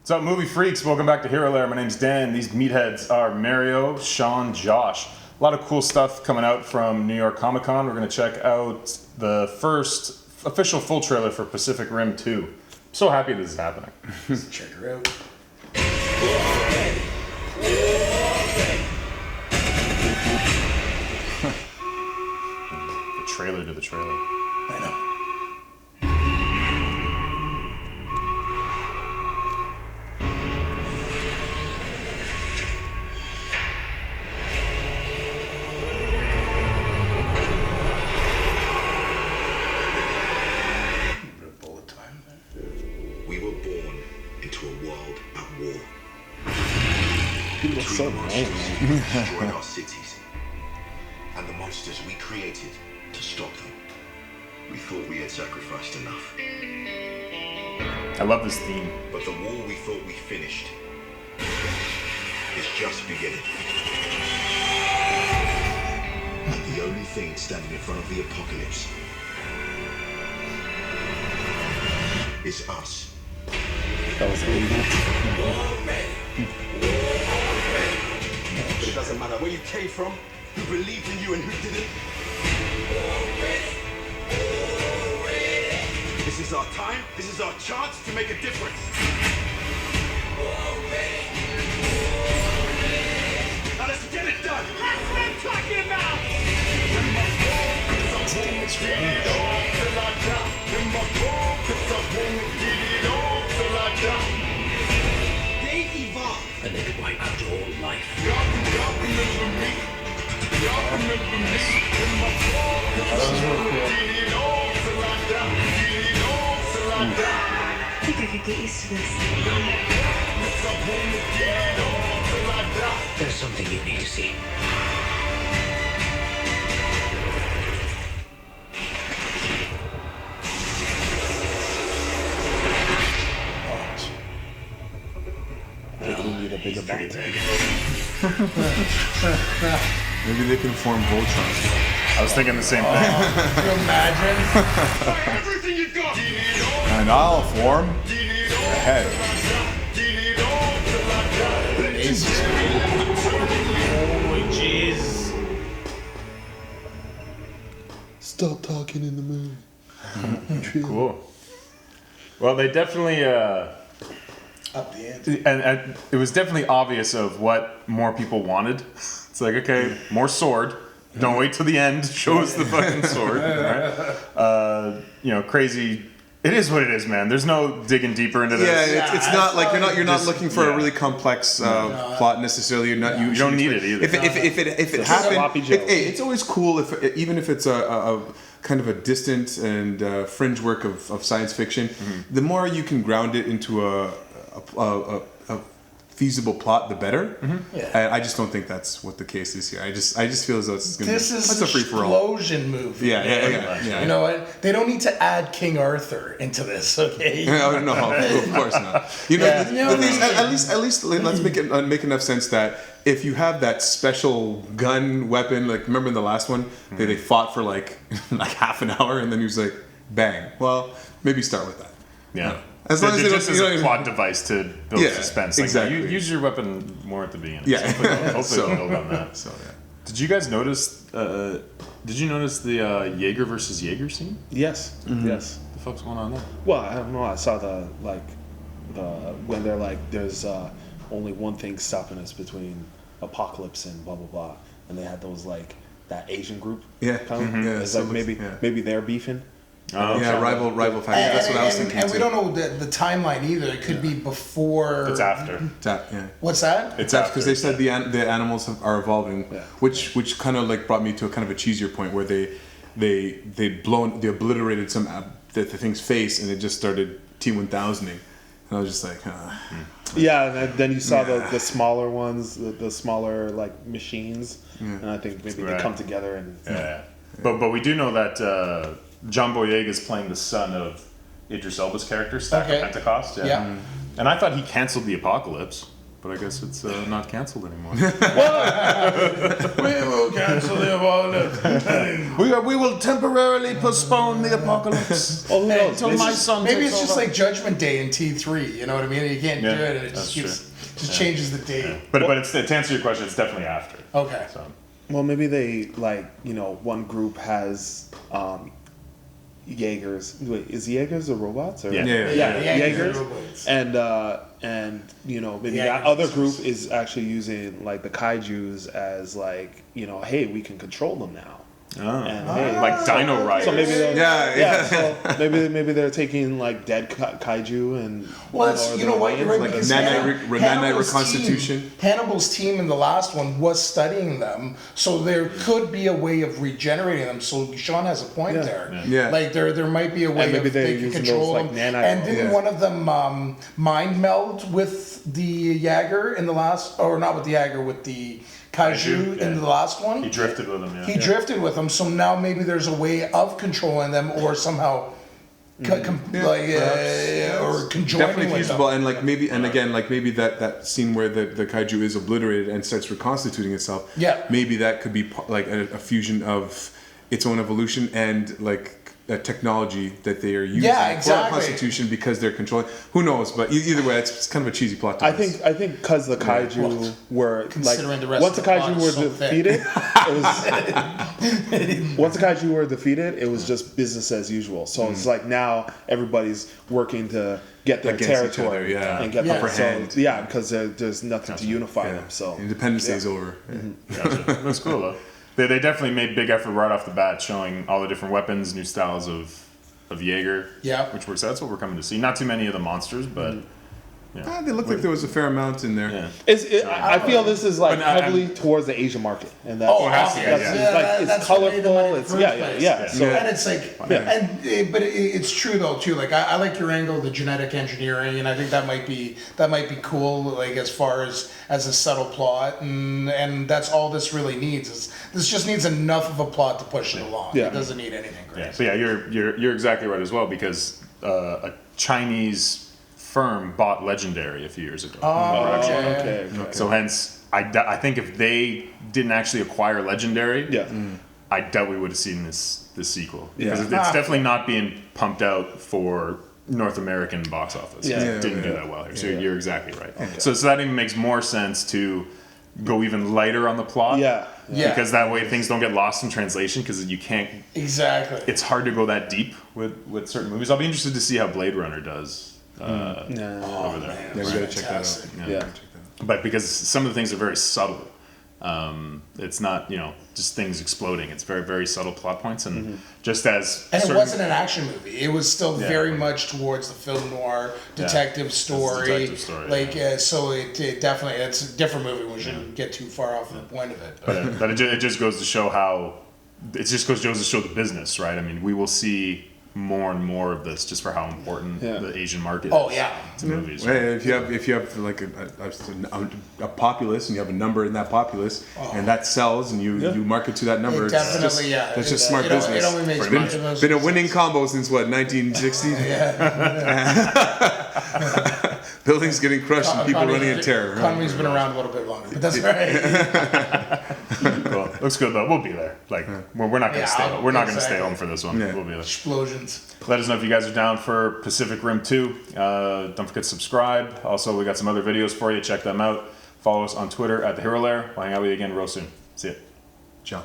What's up, movie freaks? Welcome back to Hero Lair. My name's Dan. These meatheads are Mario, Sean, Josh. A lot of cool stuff coming out from New York Comic Con. We're going to check out the first official full trailer for Pacific Rim 2. I'm so happy this is happening. Let's check her out. The trailer to the trailer. I know. We were born into a world at war. He looks so Monsters old. destroyed our cities, and the monsters we created to stop them. We thought we had sacrificed enough, I love this theme. but the war we thought we finished is just beginning. And the only thing standing in front of the apocalypse is us. That was 80. But it doesn't matter where you came from, who believed in you and who didn't. This is our time, this is our chance to make a difference. Now let's get it done! That's what I'm talking about! They evolve. And they could wipe out all life. I think I could get used to this. There's something you need to see. I think we need a bigger bang. Maybe they can form Voltron. I was thinking the same thing. Can you imagine? Everything you got! And I'll form the head. Holy jeez. Stop talking in the movie. Cool. Well, they definitely... Up the ante. And it was definitely obvious of what more people wanted. It's like, okay, more sword. Don't wait till the end. Show us the fucking sword. Right? Crazy. It is what it is, man. There's no digging deeper into this. Yeah, it's not like you're not Just- looking for yeah. a really complex plot necessarily. You're not. You don't need it either. If it happened, sloppy Joe. hey, it's always cool even if it's a kind of a distant and fringe work of science fiction. Mm-hmm. The more you can ground it into a feasible plot, the better. Mm-hmm. Yeah. And I just don't think that's what the case is here. I just feel as though it's gonna This be is it's a free for all. explosion movie. Yeah. You know what? They don't need to add King Arthur into this, okay? No, of course not. You know, Yeah. at least let's make enough sense that if you have that special gun weapon, like remember in the last one, they fought for like half an hour, and then he was like, bang. Well, maybe start with that. Yeah. As long as they just don't- as you a know- plot device to build Yeah, suspense. Like, exactly. Use your weapon more at the beginning. Yeah. Hopefully So- they'll build on that. So yeah. Did you guys notice? Did you notice the Jaeger versus Jaeger scene? Yes, yes. What the fuck's going on there? Well, I don't know. I saw the when they're like, there's only one thing stopping us between apocalypse and blah blah blah, and they had those like that Asian group. Yeah. Come. Mhm. Yeah, It's so like yeah. maybe they're beefing. Oh, Yeah, rival factor. That's what I was thinking And we too. don't know the timeline either. It could be before. It's after. Yeah. What's that? It's That's after. because they said the animals are evolving, Yeah. which kind of like brought me to a kind of a cheesier point where they obliterated the thing's face and it just started T1000ing, and I was just like, Yeah, and then you saw Yeah. the smaller ones, the smaller like machines, and I think maybe they Right. come together and Yeah. But we do know that John Boyega is playing the son of Idris Elba's character, Stacker Okay. Pentecost. Yeah. And I thought he canceled the apocalypse, but I guess it's not canceled anymore. We will cancel the apocalypse. we will temporarily postpone the apocalypse. Oh, who knows? Until Maybe my it's- son Maybe takes it's just over. like Judgment Day in T3. You know what I mean? You can't Yeah, do it, and it that's just changes the date. But it's to answer your question, it's definitely after. Okay. So Well, maybe they one group has Jaegers. Wait, is Jaegers the robots or Yeah. Yeah, Jaegers? robots. And maybe Yeah, that I other guess group it's- is actually using like the kaijus as like hey, we can control them now. And, hey, like Dino Riders. so maybe they're, Yeah. So maybe they're taking like dead kaiju and Well, it's, or you know their what, you're remains, right, like, because Nanite Hannibal's reconstitution. team- Hannibal's team in the last one was studying them, so there could be a way of regenerating them. So Sean has a point there. Yeah. Like there might be a way maybe of they're they can using control those, like, them. nanite And didn't Yeah. one of them mind meld with the Jaeger in the last, or not with the Jaeger, with the Kaiju Yeah. in the last one? He drifted with them, yeah. He drifted with them, so now maybe there's a way of controlling them, or somehow, or conjoining Definitely with feasible, them. and like maybe, and again, like maybe that scene where the kaiju is obliterated and starts reconstituting itself. Yeah. Maybe that could be like a fusion of its own evolution and like a technology that they are using Yeah, for exactly. reconstitution because they're controlling. Who knows? But either way, it's kind of a cheasy plot. I think because the kaiju were like Considering the rest once of the the kaiju plot were is so thick. defeated, once the kaiju were defeated, it was just business as usual. So it's like now everybody's working to get their Against each territory other, yeah. and get Yeah. the Upper hand. because there's nothing to unify them. So Independence Day is yeah. over. Gotcha. Looks cool though. They definitely made big effort right off the bat, showing all the different weapons, new styles of Jaeger. Yeah. Which works. That's what we're coming to see. Not too many of the monsters, but They looked like there was a fair amount in there. yeah. I feel this is like But I- heavily towards the Asian market, and that's, Oh, it has to be, that's, yeah. it's like it's That's what made them money colorful. in It's the yeah, first yeah, place. yeah. So And it's like, but it's true though too. Like I like your angle, the genetic engineering, and I think that might be cool. Like as far as a subtle plot, and that's all this really needs. Is this just needs enough of a plot to push it along. Yeah. It doesn't need anything Yeah, crazy. so yeah, you're exactly right as well, because a Chinese firm bought Legendary a few years ago. okay. So hence, I think if they didn't actually acquire Legendary, Yeah. I doubt we would have seen this sequel, Yeah. because it's definitely not being pumped out for North American box office. Yeah. It didn't do that well here. So you're exactly right. So that even makes more sense to go even lighter on the plot. Yeah. Yeah. Because that way things don't get lost in translation, because you can't. Exactly. It's hard to go that deep with certain movies. I'll be interested to see how Blade Runner does over there. Yeah, we gotta check that out. Yeah. But because some of the things are very subtle, it's not just things exploding. It's very, very subtle plot points, and just as And it certain- wasn't an action movie. It was still very much towards the film noir detective story. detective story, Like so, it definitely it's a different movie. We shouldn't get too far off the point of it. But it just goes to show goes to show the business, right? I mean, we will see more and more of this just for how important the Asian market Oh, is yeah. to movies. Well, if you have like a populace and you have a number in that populace and that sells and you market to that number, It definitely, that's just smart it business. only makes Been- money. Been a winning combo since what 1960. Buildings getting crushed and people running in terror. Economy's been around a little bit longer, but that's right. Cool. Looks good though. We'll be there. Like we're not gonna stay. We're not gonna stay exactly. home for this one. Yeah. We'll be there. Explosions. Let us know if you guys are down for Pacific Rim 2. Don't forget to subscribe. Also, we got some other videos for you. Check them out. Follow us on Twitter at the Hero Lair. We'll hang out with you again real soon. See ya. John.